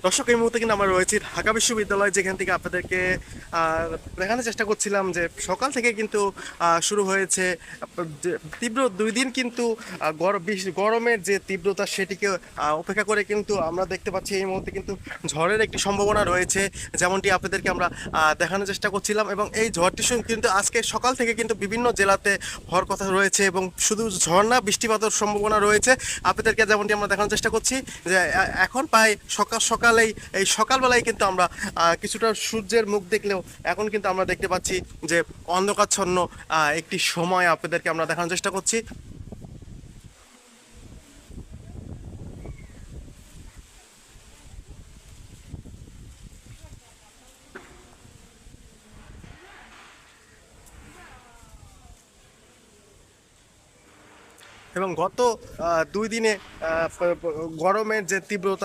দর্শক, এই মুহূর্তে কিন্তু আমরা রয়েছি ঢাকা বিশ্ববিদ্যালয়, যেখান থেকে আপনাদেরকে দেখানোর চেষ্টা করছিলাম যে সকাল থেকে কিন্তু শুরু হয়েছে যে তীব্র 2 দিন কিন্তু গরমের যে তীব্রতা সেটিকে উপেক্ষা করে কিন্তু আমরা দেখতে পাচ্ছি এই মুহূর্তে কিন্তু ঝড়ের একটি সম্ভাবনা রয়েছে, যেমনটি আপনাদেরকে আমরা দেখানোর চেষ্টা করছিলাম। এবং এই ঝড়টি কিন্তু আজকে সকাল থেকে কিন্তু বিভিন্ন জেলাতে হওয়ার কথা রয়েছে, এবং শুধু ঝড় না, বৃষ্টিপাতের সম্ভাবনা রয়েছে। আপনাদেরকে যেমনটি আমরা দেখানোর চেষ্টা করছি যে এখন প্রায় সকাল সকালেই, এই সকালবেলায় কিন্তু আমরা কিছুটা সূর্যের মুখ দেখলেও এখন কিন্তু আমরা দেখতে পাচ্ছি যে অন্ধকারচ্ছন্ন একটি সময় আপনাদেরকে আমরা দেখানোর চেষ্টা করছি। এবং গত 2 দিনে গরমের যে তীব্রতা